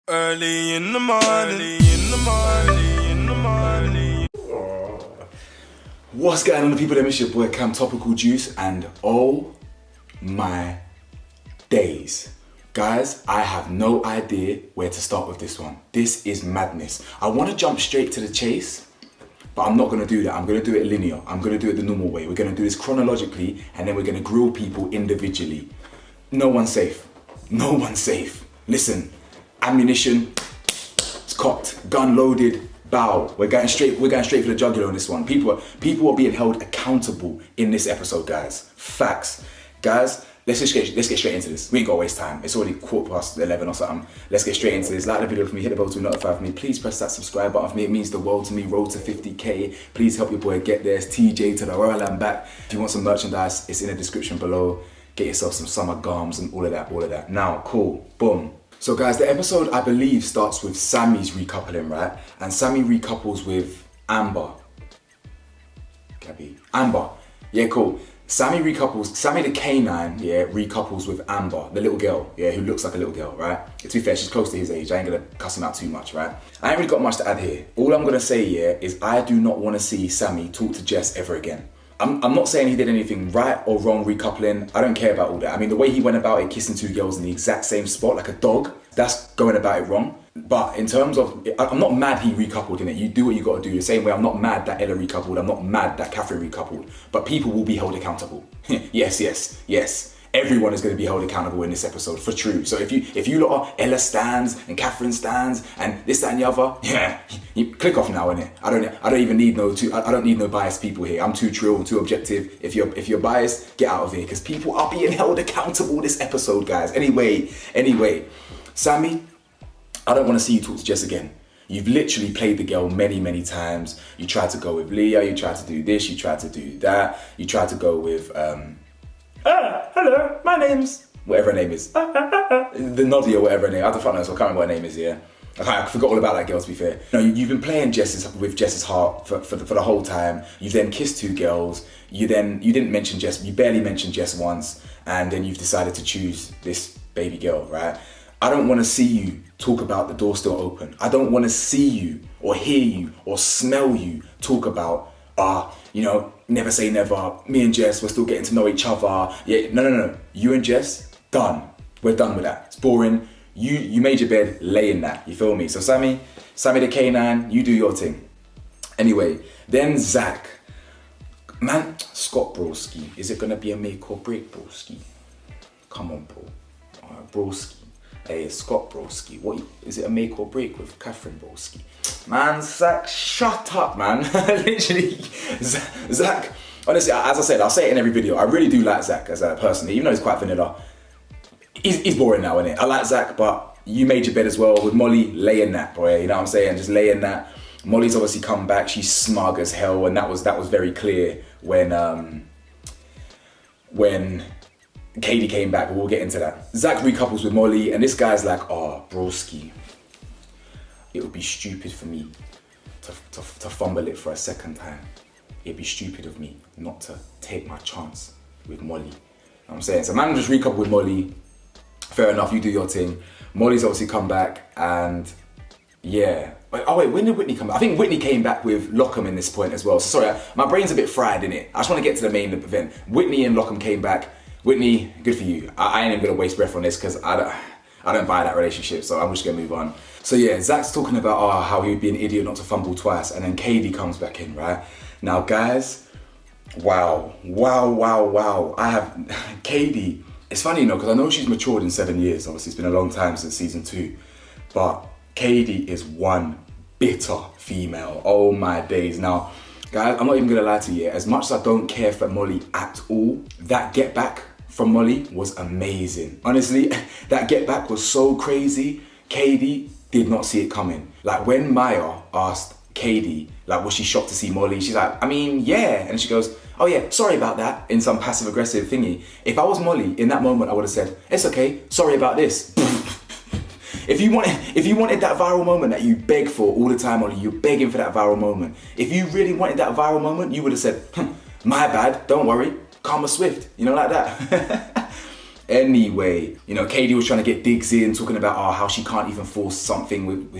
Early in the morning. What's going on, people? It's your boy Cam Topical Juice, and oh my days. Guys, I have no idea where to start with this one. This is madness. I want to jump straight to the chase, but I'm not going to do that. I'm going to do it linear. I'm going to do it the normal way. We're going to do this chronologically, and then we're going to grill people individually. No one's safe. No one's safe. Listen, ammunition, it's cocked, gun loaded, bow. We're going straight for the jugular on this one. People are being held accountable in this episode, guys. Facts. Guys, let's get straight into this. We ain't gotta waste time. It's already 11:15 or something. Let's get straight into this. Like the video for me, hit the bell to notify for me. Please press that subscribe button for me. It means the world to me. Road to 50k. Please help your boy get there. It's TJ to the royal and back. If you want some merchandise, it's in the description below. Get yourself some summer garms and all of that. Now, cool, boom. So guys, the episode, I believe, starts with Sammy's recoupling, right? And Sammy recouples with Amber. Amber. Yeah, cool. Sammy the canine, yeah, recouples with Amber, the little girl, yeah, who looks like a little girl, right? To be fair, she's close to his age. I ain't gonna cuss him out too much, right? I ain't really got much to add here. All I'm gonna say, yeah, is I do not wanna see Sammy talk to Jess ever again. I'm not saying he did anything right or wrong recoupling. I don't care about all that. I mean, the way he went about it, kissing two girls in the exact same spot, like a dog, that's going about it wrong. But in terms of, I'm not mad he recoupled in it. You do what you got to do. The same way I'm not mad that Ella recoupled. I'm not mad that Catherine recoupled. But people will be held accountable. Yes. Everyone is going to be held accountable in this episode, for true. So if you lot are Ella stands and Catherine stands and this, that and the other, yeah, you click off now, innit? I don't even need I don't need no biased people here. I'm too true, too objective. If you're biased, get out of here, because people are being held accountable this episode, guys. Anyway, Sammy, I don't want to see you talk to Jess again. You've literally played the girl many times. You tried to go with Leah, you tried to do this, you tried to do that, you tried to go with hello, my name's whatever her name is. The Noddy or whatever her name. I don't know, so I can't remember what her name is, yeah. I forgot all about that girl, to be fair. No, you've been playing with Jess's heart for the whole time. You've then kissed two girls. You didn't mention Jess, you barely mentioned Jess once, and then you've decided to choose this baby girl, right? I don't want to see you talk about the door still open. I don't want to see you or hear you or smell you talk about, never say never. Me and Jess, we're still getting to know each other. Yeah, no. You and Jess, done. We're done with that. It's boring. You made your bed, lay in that. You feel me? So Sammy the canine, you do your thing. Anyway, then Zach. Man, Scott broski. Is it gonna be a make or break, broski? Come on, bro. Broski. Hey, Scott broski. What is it, a make or break with Catherine broski? Man, Zach, shut up, man. Literally, Zach. Honestly, as I said, I'll say it in every video. I really do like Zach as a person, even though he's quite vanilla. He's boring now, innit? I like Zach, but you made your bed as well with Molly. Lay in that, boy. You know what I'm saying? Just lay in that. Molly's obviously come back. She's smug as hell, and that was very clear when Katie came back, but we'll get into that. Zach recouples with Molly, and this guy's like, oh, broski, it would be stupid for me to fumble it for a second time. It'd be stupid of me not to take my chance with Molly. You know what I'm saying? So man just recoupled with Molly. Fair enough, you do your thing. Molly's obviously come back, and yeah. Oh wait, when did Whitney come back? I think Whitney came back with Lockham in this point as well. So sorry, my brain's a bit fried, innit? I just want to get to the main event. Whitney and Lockham came back. Whitney, good for you. I ain't even gonna waste breath on this because I don't buy that relationship, so I'm just gonna move on. So yeah, Zach's talking about how he would be an idiot not to fumble twice, and then Katie comes back in, right? Now guys, wow. I have Katie. It's funny, because I know she's matured in 7 years. Obviously, it's been a long time since season 2, but Katie is one bitter female. Oh my days. Now, guys, I'm not even gonna lie to you. As much as I don't care for Molly at all, that get back from Molly was amazing. Honestly, that get back was so crazy. Katie did not see it coming. Like when Maya asked Katie, like, was she shocked to see Molly? She's like, I mean, yeah. And she goes, oh yeah, sorry about that, in some passive aggressive thingy. If I was Molly in that moment, I would have said, it's okay, sorry about this. If you wanted that viral moment that you beg for all the time, Molly, you're begging for that viral moment. If you really wanted that viral moment, you would have said, my bad, don't worry, karma swift, like that. Anyway, you know, Katie was trying to get digs in, talking about how she can't even force something with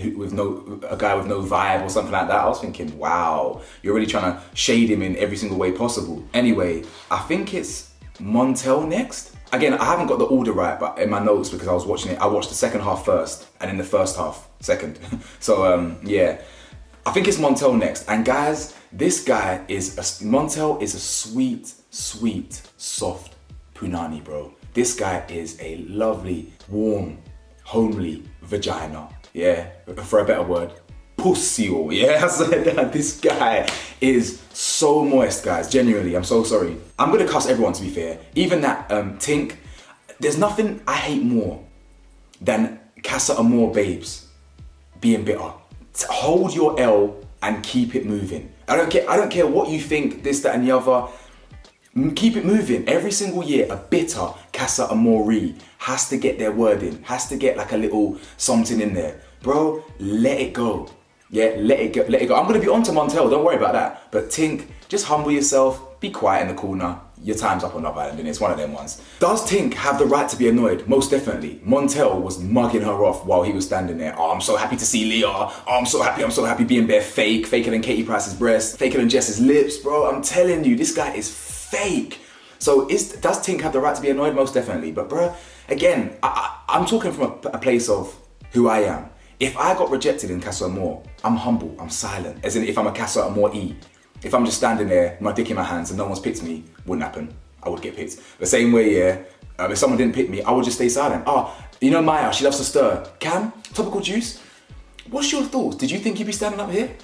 a guy with no vibe or something like that. I was thinking, wow, you're really trying to shade him in every single way possible. Anyway, I think it's Montel next. Again, I haven't got the order right, but in my notes, because I was watching it, I watched the second half first and then the first half second. So yeah, I think it's Montel next. And guys, this guy Montel is a sweet, sweet, soft punani, bro. This guy is a lovely, warm, homely vagina. Yeah, for a better word, pussy. Yeah, I said that. This guy is so moist, guys. Genuinely, I'm so sorry. I'm gonna cuss everyone, to be fair. Even that Tink. There's nothing I hate more than Casa Amor babes being bitter. Hold your L and keep it moving. I don't care what you think, this, that, and the other. Keep it moving. Every single year, a bitter Casa Amore has to get their word in, has to get like a little something in there. Bro, let it go. Yeah, let it go. I'm gonna be on to Montel, don't worry about that. But Tink, just humble yourself, be quiet in the corner. Your time's up on Love Island, and it's one of them ones. Does Tink have the right to be annoyed? Most definitely. Montel was mugging her off while he was standing there. Oh, I'm so happy to see Leah. Oh, I'm so happy being bare fake. Faker than Katie Price's breast. Faker than Jess's lips, bro. I'm telling you, this guy is fake. So does Tink have the right to be annoyed? Most definitely. But bro, again, I'm talking from a place of who I am. If I got rejected in Casa Amor, I'm humble, I'm silent. As in, if I'm a Casa Amor E. If I'm just standing there, my dick in my hands and no one's picked me, wouldn't happen. I would get picked. The same way, yeah, if someone didn't pick me, I would just stay silent. You know Maya, she loves to stir. Cam, topical juice, what's your thoughts? Did you think you'd be standing up here?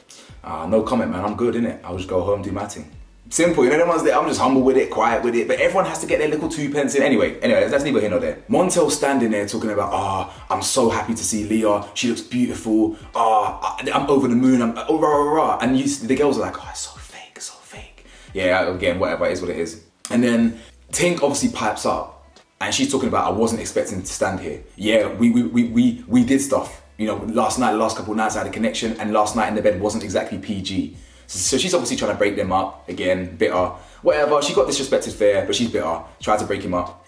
No comment, man, I'm good, innit? I'll just go home, do my thing. Simple, you know, the ones that I'm just humble with it, quiet with it, but everyone has to get their little 2 pence in. Anyway, that's neither here nor there. Montel standing there talking about, I'm so happy to see Leah, she looks beautiful, I'm over the moon, I'm, and the girls are like, it's so fake, so fake. Yeah, again, whatever, it is what it is. And then Tink obviously pipes up, and she's talking about, I wasn't expecting to stand here. Yeah, we did stuff. You know, last couple of nights I had a connection, and last night in the bed wasn't exactly PG. So she's obviously trying to break them up, again, bitter. Whatever, she got disrespected fair, but she's bitter. Tried to break him up,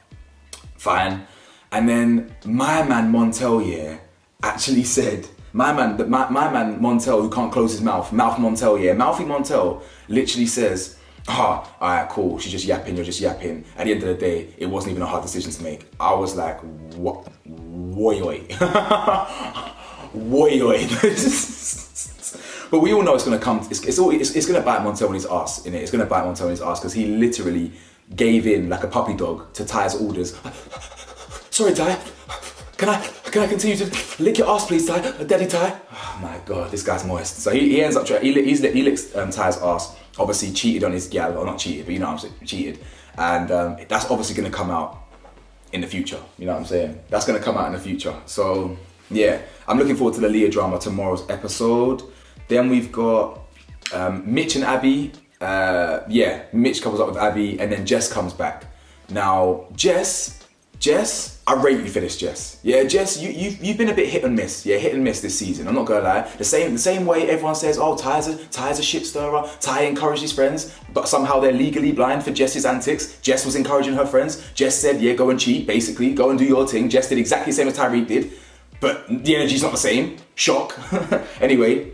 fine. And then my man Montel, yeah, actually said, my man Montel, who can't close his mouth, Mouth Montel, yeah, Mouthy Montel literally says, alright, cool, she's just yapping, you're just yapping. At the end of the day, it wasn't even a hard decision to make. I was like, what? Woy. But we all know it's gonna come, it's gonna bite Montel in his ass, innit? It's gonna bite Montel in his ass, because he literally gave in like a puppy dog to Ty's orders. Sorry, Ty, can I continue to lick your ass, please, Ty? Daddy Ty? Oh my God, this guy's moist. So he ends up, he licks Ty's ass, obviously cheated on his gal, or not cheated, but you know what I'm saying, cheated. And that's obviously gonna come out in the future, you know what I'm saying? That's gonna come out in the future. So yeah, I'm looking forward to the Leah drama, tomorrow's episode. Then we've got Mitch and Abby. Mitch couples up with Abby, and then Jess comes back. Now, Jess, I rate you for this, Jess. Yeah, Jess, you've been a bit hit and miss. Yeah, hit and miss this season. I'm not gonna lie. The same way everyone says, Ty's a shit stirrer. Ty encouraged his friends, but somehow they're legally blind for Jess's antics. Jess was encouraging her friends. Jess said, yeah, go and cheat, basically. Go and do your thing. Jess did exactly the same as Tyrique did, but the energy's not the same. Shock. Anyway.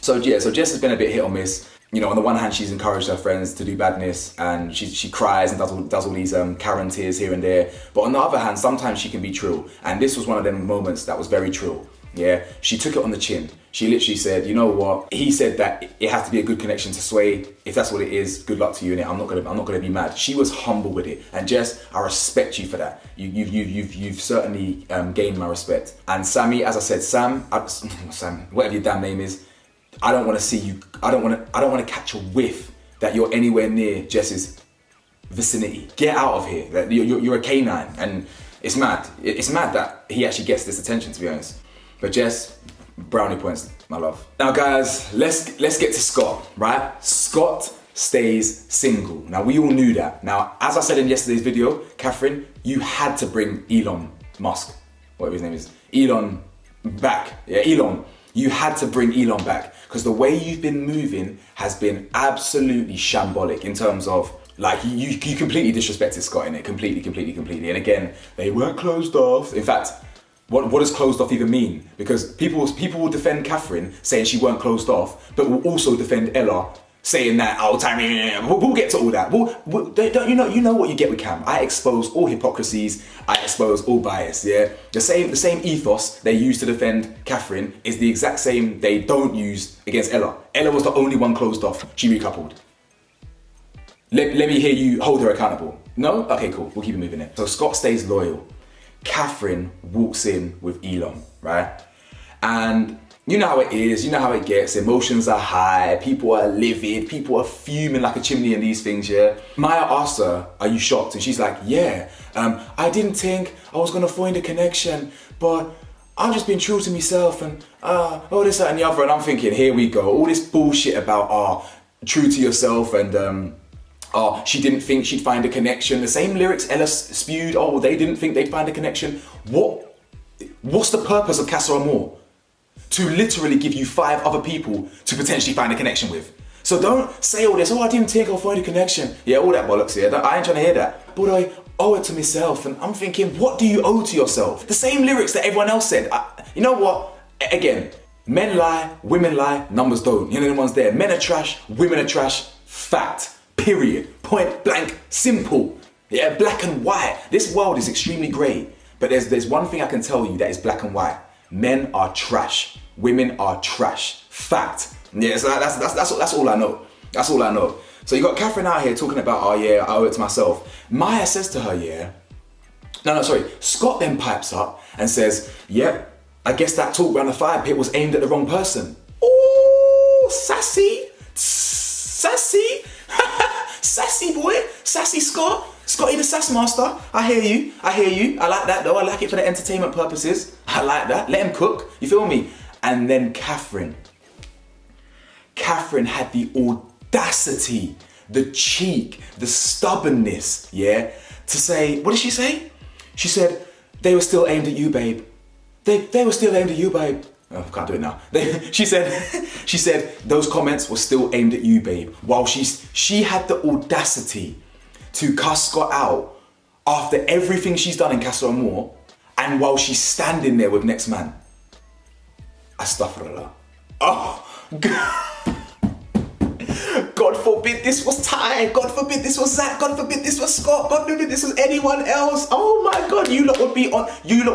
So Jess has been a bit hit or miss. You know, on the one hand, she's encouraged her friends to do badness, and she cries and does all these Karen tears here and there. But on the other hand, sometimes she can be trill, and this was one of them moments that was very trill. Yeah, she took it on the chin. She literally said, you know what? He said that it has to be a good connection to Sway. If that's what it is, good luck to you in it. I'm not gonna be mad. She was humble with it, and Jess, I respect you for that. You've certainly gained my respect. And Sammy, as I said, Sam, whatever your damn name is. I don't want to see you. I don't want to catch a whiff that you're anywhere near Jess's vicinity. Get out of here. You're a canine, and it's mad. It's mad that he actually gets this attention, to be honest. But Jess, brownie points, my love. Now, guys, let's get to Scott. Right? Scott stays single. Now, we all knew that. Now, as I said in yesterday's video, Catherine, you had to bring Elon Musk, whatever his name is, Elon back. Yeah, Elon. You had to bring Elon back, because the way you've been moving has been absolutely shambolic in terms of Like you completely disrespected Scott in it, completely. And again, they weren't closed off. In fact, what does closed off even mean? Because people will defend Catherine saying she weren't closed off, but will also defend Ella saying that, oh, time, we'll get to all that. You know what you get with Cam. I expose all hypocrisies, I expose all bias, yeah? The same ethos they use to defend Catherine is the exact same they don't use against Ella. Ella was the only one closed off, she recoupled. Let me hear you hold her accountable. No? Okay, cool, we'll keep it moving then. So Scott stays loyal. Catherine walks in with Elon, right? And you know how it is, you know how it gets. Emotions are high, people are livid, people are fuming like a chimney and these things, yeah? Maya asked her, are you shocked? And she's like, yeah, I didn't think I was gonna find a connection, but I've just been true to myself and all this, that and the other. And I'm thinking, here we go, all this bullshit about true to yourself and she didn't think she'd find a connection. The same lyrics Ella spewed, they didn't think they'd find a connection. What's the purpose of Casa Amor? To literally give you 5 other people to potentially find a connection with. So don't say all this, I didn't think I'll find a connection. Yeah, all that bollocks, yeah, I ain't trying to hear that. But I owe it to myself, and I'm thinking, what do you owe to yourself? The same lyrics that everyone else said. You know what? Again, men lie, women lie, numbers don't. You know the ones there. Men are trash, women are trash, fact. Period. Point blank, simple. Yeah, black and white. This world is extremely grey. But there's one thing I can tell you that is black and white. Men are trash. Women are trash. Fact. Yeah, so that's all I know. That's all I know. So you got Catherine out here talking about, I owe it to myself. Maya says to her, Scott then pipes up and says, I guess that talk around the fire pit was aimed at the wrong person. Ooh, sassy. Sassy boy, sassy Scott. Scotty the sass master. I hear you. I like that though. I like it for the entertainment purposes. I like that. Let him cook. You feel me? And then Catherine had the audacity, the cheek, the stubbornness, to say, what did she say? She said, they were still aimed at you, babe. They were still aimed at you, babe. Oh, I can't do it now. She said those comments were still aimed at you, babe. While she had the audacity to cuss Scott out after everything she's done in Casa Amor, and while she's standing there with next man. Astaghfirullah. Oh, God forbid this was Ty. God forbid this was Zach. God forbid this was Scott. God forbid this was anyone else. Oh my God, you lot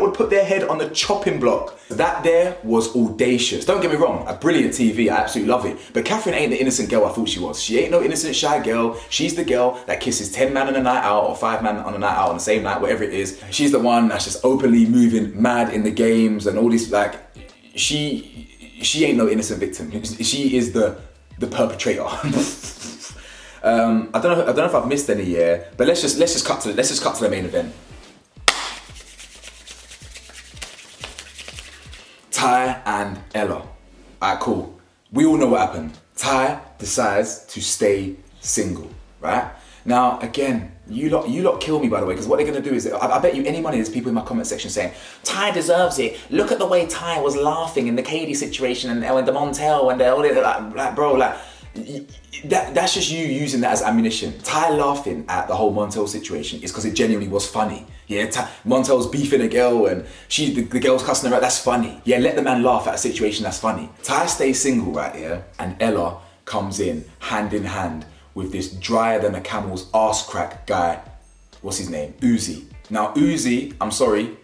would put their head on the chopping block. That there was audacious. Don't get me wrong, a brilliant TV, I absolutely love it. But Catherine ain't the innocent girl I thought she was. She ain't no innocent shy girl. She's the girl that kisses 10 men on a night out or 5 men on a night out on the same night, whatever it is. She's the one that's just openly moving mad in the games and all this, like, she ain't no innocent victim. She is the perpetrator. I don't know if I've missed any here, but let's just cut to the main event. Ty and Ella. Alright, cool. We all know what happened. Ty decides to stay single, right? Now, again, you lot kill me, by the way, because what they're gonna do is, I bet you any money there's people in my comment section saying, Ty deserves it. Look at the way Ty was laughing in the Katie situation and the Montel and all that, like, bro, like, that's just you using that as ammunition. Ty laughing at the whole Montel situation is because it genuinely was funny. Yeah, Montel's beefing a girl and the girl's cussing her out, that's funny. Yeah, let the man laugh at a situation that's funny. Ty stays single, right, yeah? And Ella comes in hand with this drier than a camel's arse crack guy. What's his name? Uzi. Now Uzi, I'm sorry,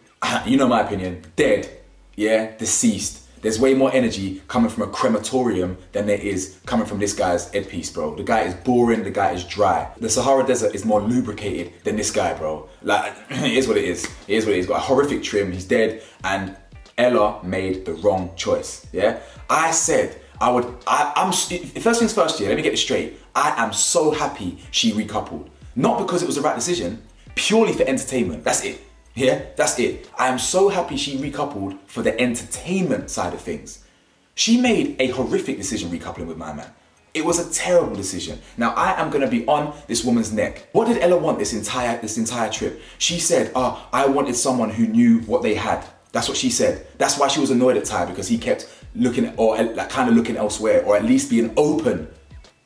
you know my opinion, dead, yeah, deceased. There's way more energy coming from a crematorium than there is coming from this guy's headpiece, bro. The guy is boring, the guy is dry. The Sahara Desert is more lubricated than this guy, bro. Like, it is what it is. It is what it is. Got a horrific trim, he's dead, and Ella made the wrong choice, yeah? I said, first things first, yeah, let me get this straight. I am so happy she recoupled. Not because it was the right decision, purely for entertainment, that's it. Yeah, that's it. I am so happy she recoupled for the entertainment side of things. She made a horrific decision recoupling with my man. It was a terrible decision. Now I am gonna be on this woman's neck. What did Ella want this entire trip? She said, I wanted someone who knew what they had. That's what she said. That's why she was annoyed at Ty, because he kept looking, or like kind of looking elsewhere, or at least being open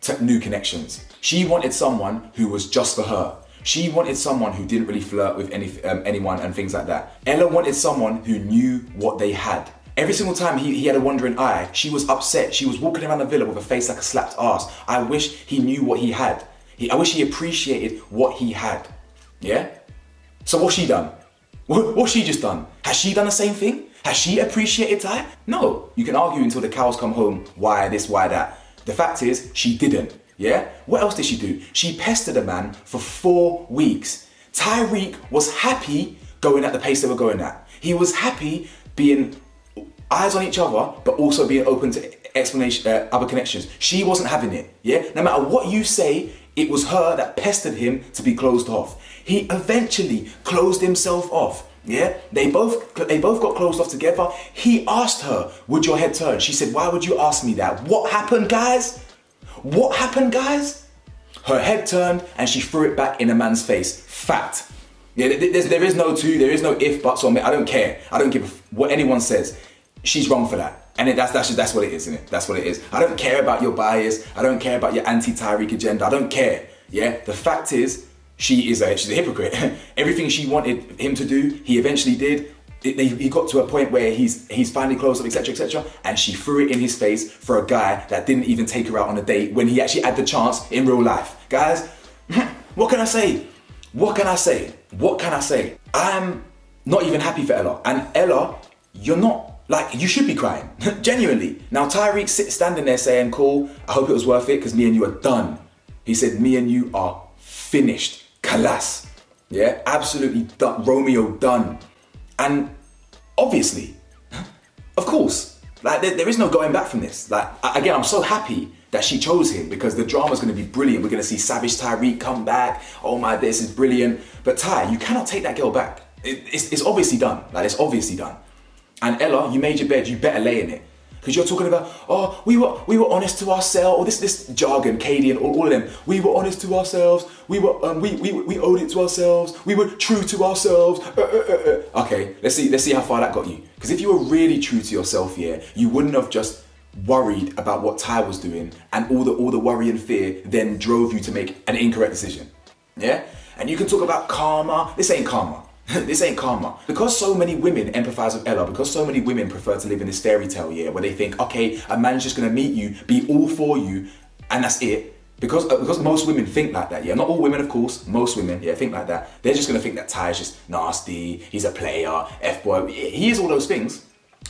to new connections. She wanted someone who was just for her. She wanted someone who didn't really flirt with anyone and things like that. Ella wanted someone who knew what they had. Every single time he had a wandering eye, she was upset. She was walking around the villa with a face like a slapped ass. I wish he knew what he had. I wish he appreciated what he had. Yeah? So what's she done? What's she just done? Has she done the same thing? Has she appreciated Ty? No. You can argue until the cows come home, why this, why that. The fact is, she didn't. Yeah? What else did she do? She pestered a man for 4 weeks. Tyrique was happy going at the pace they were going at. He was happy being eyes on each other, but also being open to other connections. She wasn't having it. Yeah? No matter what you say, it was her that pestered him to be closed off. He eventually closed himself off. Yeah, they both got closed off together. He asked her, would your head turn? She said, why would you ask me that? What happened, guys? What happened, guys? Her head turned and she threw it back in a man's face. Fact. Yeah, there is no if, buts on me. I don't care. I don't give what anyone says. She's wrong for that. And that's what it is, isn't it? That's what it is. I don't care about your bias. I don't care about your anti-Tyrique agenda. I don't care. Yeah, the fact is, she's a hypocrite. Everything she wanted him to do, he eventually did. He got to a point where he's finally closed up, etc., etc., and she threw it in his face for a guy that didn't even take her out on a date when he actually had the chance in real life. Guys, what can I say? What can I say? What can I say? I'm not even happy for Ella. And Ella, you're not, like, you should be crying. Genuinely. Now, Tyrique standing there saying, cool, I hope it was worth it because me and you are done. He said, me and you are finished. Kalas. Yeah, absolutely done. Romeo done. And obviously, of course, like there is no going back from this. Like, again, I'm so happy that she chose him because the drama's gonna be brilliant. We're gonna see Savage Tyrique come back. Oh my, this is brilliant. But Ty, you cannot take that girl back. It's obviously done. Like, it's obviously done. And Ella, you made your bed, you better lay in it. Because you're talking about, oh, we were honest to ourselves, or this jargon, Katie and all of them. We were honest to ourselves. We owed it to ourselves. We were true to ourselves. Okay, let's see how far that got you. Because if you were really true to yourself, yeah, you wouldn't have just worried about what Ty was doing, and all the worry and fear then drove you to make an incorrect decision. Yeah, and you can talk about karma. This ain't karma. This ain't karma. Because so many women empathize with Ella, because so many women prefer to live in this fairy tale, yeah, where they think, okay, a man's just gonna meet you, be all for you, and that's it. Because most women think like that, yeah. Not all women, of course. Most women, yeah, think like that. They're just gonna think that Ty's just nasty, he's a player, F-boy. He is all those things,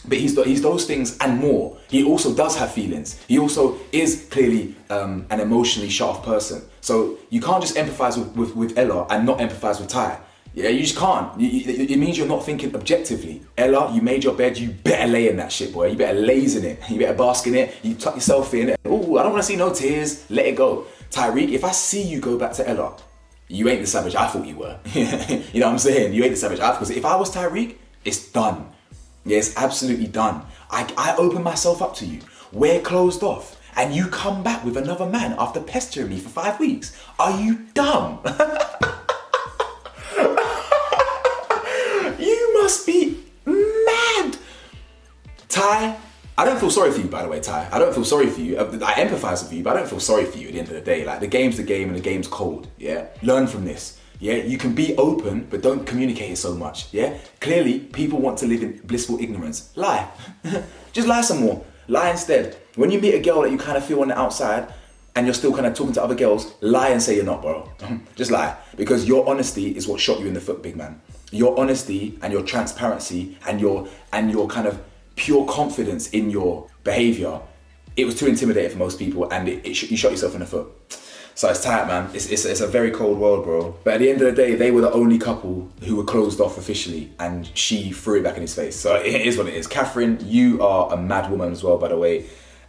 but he's those things and more. He also does have feelings. He also is clearly an emotionally shut off person. So you can't just empathize with Ella and not empathize with Ty. Yeah, you just can't. It means you're not thinking objectively. Ella, you made your bed, you better lay in that shit, boy. You better laze in it. You better bask in it. You tuck yourself in. Oh, I don't want to see no tears. Let it go. Tyrique, if I see you go back to Ella, you ain't the savage I thought you were. You know what I'm saying? You ain't the savage I thought. Because if I was Tyrique, it's done. Yeah, it's absolutely done. I open myself up to you. We're closed off. And you come back with another man after pestering me for 5 weeks. Are you dumb? Must be mad. Ty, I don't feel sorry for you, by the way, Ty. I don't feel sorry for you. I empathize with you, but I don't feel sorry for you at the end of the day. Like, the game's the game and the game's cold, yeah? Learn from this, yeah? You can be open, but don't communicate it so much, yeah? Clearly, people want to live in blissful ignorance. Lie. Just lie some more. Lie instead. When you meet a girl that you kind of feel on the outside, and you're still kind of talking to other girls, lie and say you're not, bro. Just lie. Because your honesty is what shot you in the foot, big man. Your honesty and your transparency and your kind of pure confidence in your behavior, it was too intimidating for most people, and you shot yourself in the foot. So it's tight, man. It's a very cold world, bro. But at the end of the day, they were the only couple who were closed off officially, and she threw it back in his face. So it is what it is. Catherine, you are a mad woman as well, by the way.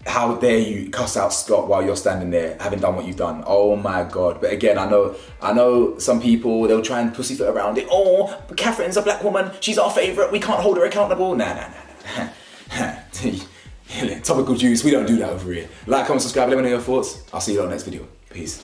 How dare you cuss out Scott while you're standing there having done what you've done? Oh my God. But again, I know some people, they'll try and pussyfoot around it. Oh, but Catherine's a black woman. She's our favourite. We can't hold her accountable. Nah. Topical juice. We don't do that over here. Like, comment, subscribe. Let me know your thoughts. I'll see you on the next video. Peace.